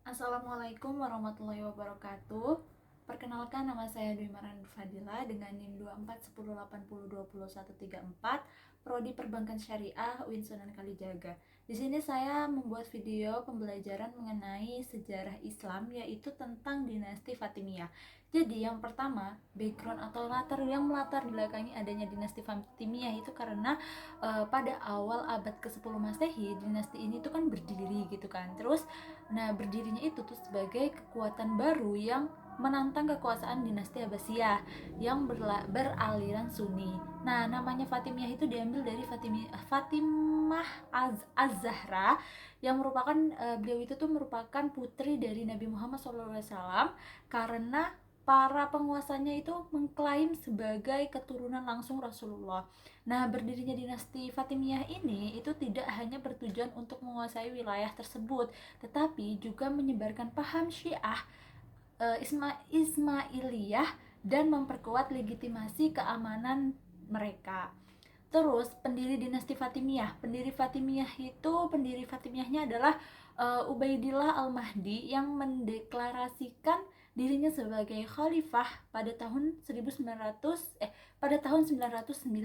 Assalamualaikum warahmatullahi wabarakatuh. Perkenalkan, nama saya Dwi Maran Fadila dengan NIM 241080202134, Prodi Perbankan Syariah UIN Sunan Kalijaga. Di sini saya membuat video pembelajaran mengenai sejarah Islam, yaitu tentang dinasti Fatimiyah. Jadi yang pertama, background atau latar yang melatar belakangi adanya dinasti Fatimiyah itu karena pada awal abad ke-10 Masehi, dinasti ini tuh kan berdiri gitu kan. Terus berdirinya itu tuh sebagai kekuatan baru yang menantang kekuasaan dinasti Abbasiyah yang beraliran Sunni. Nah, namanya Fatimiyah itu diambil dari Fatimah Az-Zahra yang merupakan beliau itu tuh merupakan putri dari Nabi Muhammad SAW karena para penguasanya itu mengklaim sebagai keturunan langsung Rasulullah. Nah, berdirinya dinasti Fatimiyah ini itu tidak hanya bertujuan untuk menguasai wilayah tersebut, tetapi juga menyebarkan paham Syiah, Ismailiyah, dan memperkuat legitimasi keamanan mereka. Terus pendiri Fatimiyahnya adalah Ubaidillah Al-Mahdi yang mendeklarasikan dirinya sebagai khalifah pada tahun 909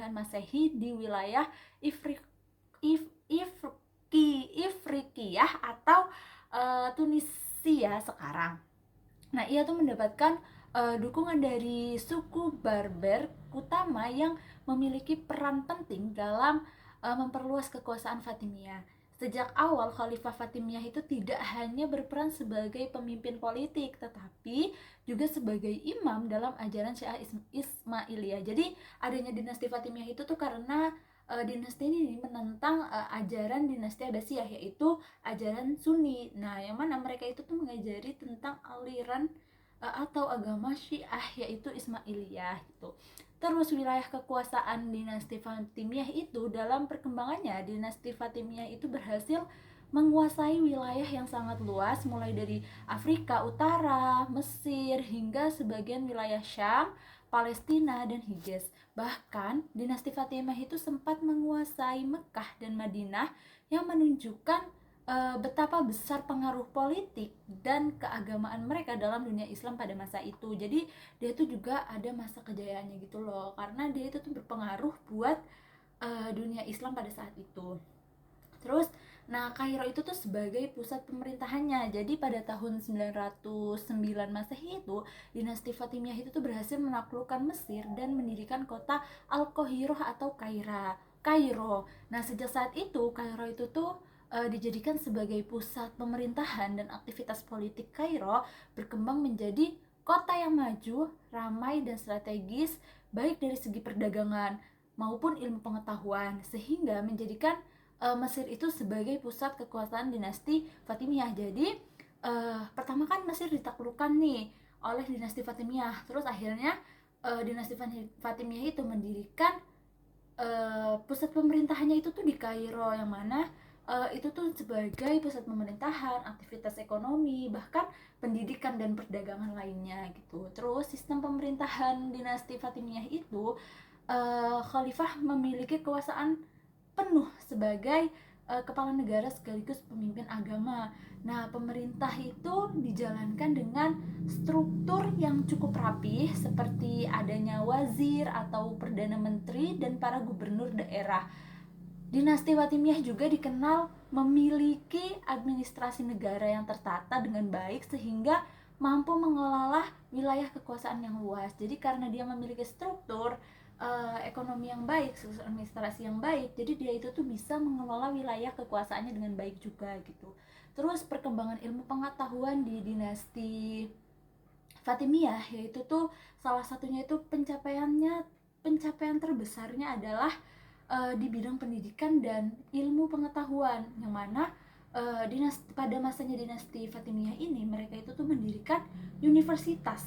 Masehi di wilayah Ifri, If, Ifrikiyah atau Tunisia sekarang. Nah, ia tuh mendapatkan dukungan dari suku Barber utama yang memiliki peran penting dalam memperluas kekuasaan Fatimiyah. Sejak awal Khalifah Fatimiyah itu tidak hanya berperan sebagai pemimpin politik, tetapi juga sebagai imam dalam ajaran Syiah Ismailiyah. Jadi adanya dinasti Fatimiyah itu tuh karena dinasti ini menentang ajaran dinasti Abbasiyah, yaitu ajaran Sunni. Nah, yang mana mereka itu tuh mengajari tentang aliran atau agama Syiah, yaitu Ismailiyah gitu. Terus wilayah kekuasaan dinasti Fatimiyah itu dalam perkembangannya, dinasti Fatimiyah itu berhasil menguasai wilayah yang sangat luas mulai dari Afrika Utara, Mesir, hingga sebagian wilayah Syam, Palestina, dan Hijaz. Bahkan dinasti Fatimiyah itu sempat menguasai Mekah dan Madinah yang menunjukkan betapa besar pengaruh politik dan keagamaan mereka dalam dunia Islam pada masa itu. Jadi dia itu juga ada masa kejayaannya gitu loh, karena dia itu tuh berpengaruh buat dunia Islam pada saat itu. Terus, Kairo itu tuh sebagai pusat pemerintahannya. Jadi pada tahun 909 Masehi itu, dinasti Fatimiyah itu tuh berhasil menaklukkan Mesir dan mendirikan kota Al-Qahiroh atau Kairo. Nah, sejak saat itu Kairo itu tuh dijadikan sebagai pusat pemerintahan, dan aktivitas politik Kairo berkembang menjadi kota yang maju, ramai, dan strategis baik dari segi perdagangan maupun ilmu pengetahuan, sehingga menjadikan Mesir itu sebagai pusat kekuasaan dinasti Fatimiyah. Jadi pertama kan Mesir ditaklukkan nih oleh dinasti Fatimiyah. Terus akhirnya dinasti Fatimiyah itu mendirikan pusat pemerintahannya itu tuh di Kairo, yang mana itu tuh sebagai pusat pemerintahan, aktivitas ekonomi, bahkan pendidikan dan perdagangan lainnya gitu. Terus sistem pemerintahan dinasti Fatimiyah itu khalifah memiliki kekuasaan penuh sebagai kepala negara sekaligus pemimpin agama. Nah, pemerintah itu dijalankan dengan struktur yang cukup rapih, seperti adanya wazir atau perdana menteri dan para gubernur daerah. Dinasti Fatimiyah juga dikenal memiliki administrasi negara yang tertata dengan baik sehingga mampu mengelola wilayah kekuasaan yang luas. Jadi karena dia memiliki struktur ekonomi yang baik, struktur administrasi yang baik, jadi dia itu tuh bisa mengelola wilayah kekuasaannya dengan baik juga gitu. Terus perkembangan ilmu pengetahuan di dinasti Fatimiyah, yaitu tuh salah satunya itu pencapaian terbesarnya adalah di bidang pendidikan dan ilmu pengetahuan, yang mana pada masanya dinasti Fatimiyah ini mereka itu tuh mendirikan Universitas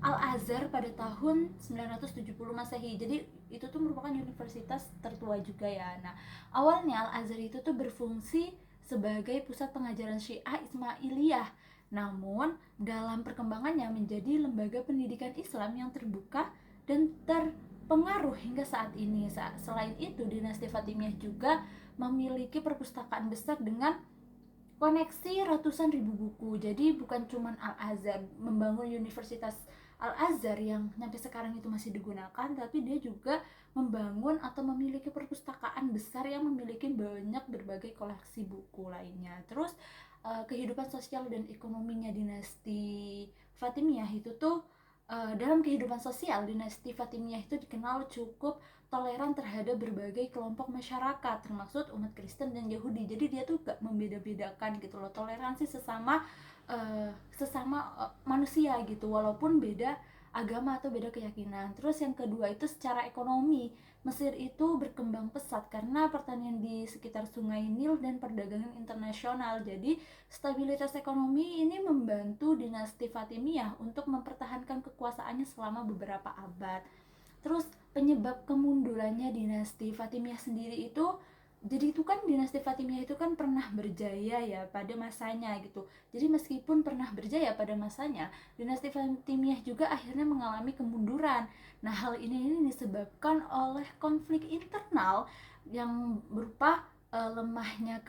Al-Azhar pada tahun 970 Masehi. Jadi itu tuh merupakan universitas tertua juga ya. Nah, awalnya Al-Azhar itu tuh berfungsi sebagai pusat pengajaran Syiah Ismailiyah. Namun, dalam perkembangannya menjadi lembaga pendidikan Islam yang terbuka dan terpengaruh hingga saat ini. Selain itu, dinasti Fatimiyah juga memiliki perpustakaan besar dengan koneksi ratusan ribu buku. Jadi bukan cuman Al-Azhar membangun Universitas Al-Azhar yang sampai sekarang itu masih digunakan, tapi dia juga membangun atau memiliki perpustakaan besar yang memiliki banyak berbagai koleksi buku lainnya. Terus kehidupan sosial dan ekonominya dinasti Fatimiyah itu tuh, dalam kehidupan sosial dinasti Fatimiyah itu dikenal cukup toleran terhadap berbagai kelompok masyarakat, termasuk umat Kristen dan Yahudi. Jadi dia tuh gak membeda-bedakan gitu loh, toleransi sesama manusia gitu, walaupun beda agama atau beda keyakinan. Terus yang kedua itu secara ekonomi, Mesir itu berkembang pesat karena pertanian di sekitar Sungai Nil dan perdagangan internasional. Jadi stabilitas ekonomi ini membantu dinasti Fatimiyah untuk mempertahankan kekuasaannya selama beberapa abad. Terus penyebab kemundurannya dinasti Fatimiyah sendiri itu, jadi itu kan dinasti Fatimiyah itu kan pernah berjaya ya pada masanya gitu. Jadi meskipun pernah berjaya pada masanya, dinasti Fatimiyah juga akhirnya mengalami kemunduran. Nah, hal ini disebabkan oleh konflik internal yang berupa lemahnya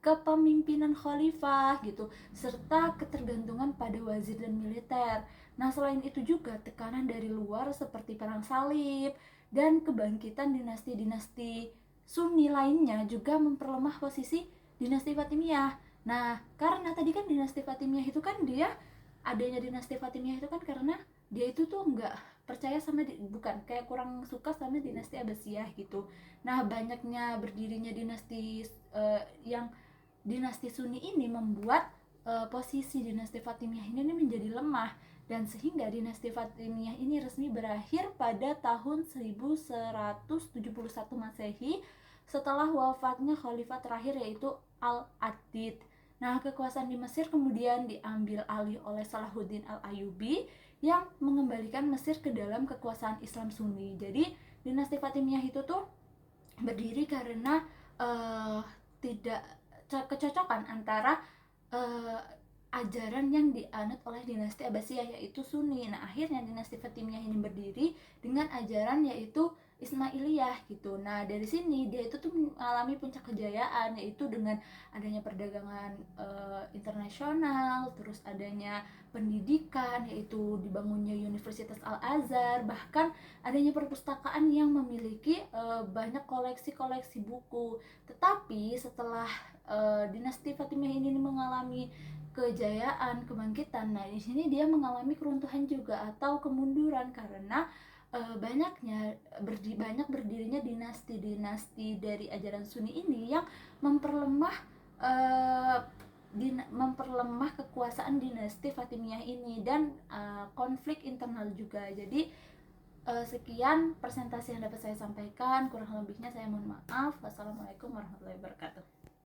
kepemimpinan khalifah gitu, serta ketergantungan pada wazir dan militer. Nah, selain itu juga tekanan dari luar seperti perang salib dan kebangkitan dinasti-dinasti Sunni lainnya juga memperlemah posisi dinasti Fatimiyah. Nah, karena tadi kan dinasti Fatimiyah itu kan dia, adanya dinasti Fatimiyah itu kan karena dia itu tuh nggak percaya sama bukan kayak kurang suka sama dinasti Abbasiyah gitu. Nah, banyaknya berdirinya dinasti yang dinasti Sunni ini membuat posisi dinasti Fatimiyah ini menjadi lemah, dan sehingga dinasti Fatimiyah ini resmi berakhir pada tahun 1171 Masehi setelah wafatnya khalifah terakhir yaitu Al-Adid. Nah, kekuasaan di Mesir kemudian diambil alih oleh Salahuddin Al-Ayyubi yang mengembalikan Mesir ke dalam kekuasaan Islam Sunni. Jadi dinasti Fatimiyah itu tuh berdiri karena tidak kecocokan antara uh, ajaran yang dianut oleh dinasti Abbasiyah yaitu Sunni. Nah, akhirnya dinasti Fatimiyah ini berdiri dengan ajaran yaitu Ismailiyah gitu. Nah, dari sini dia itu tuh mengalami puncak kejayaan, yaitu dengan adanya perdagangan internasional, terus adanya pendidikan yaitu dibangunnya Universitas Al-Azhar, bahkan adanya perpustakaan yang memiliki banyak koleksi-koleksi buku. Tetapi setelah dinasti Fatimiyah ini mengalami kejayaan, kebangkitan, nah di sini dia mengalami keruntuhan juga atau kemunduran karena banyak berdirinya dinasti-dinasti dari ajaran Sunni ini yang memperlemah uh, memperlemah kekuasaan dinasti Fatimiyah ini, dan konflik internal juga. Jadi sekian presentasi yang dapat saya sampaikan, kurang lebihnya saya mohon maaf. Wassalamualaikum warahmatullahi wabarakatuh.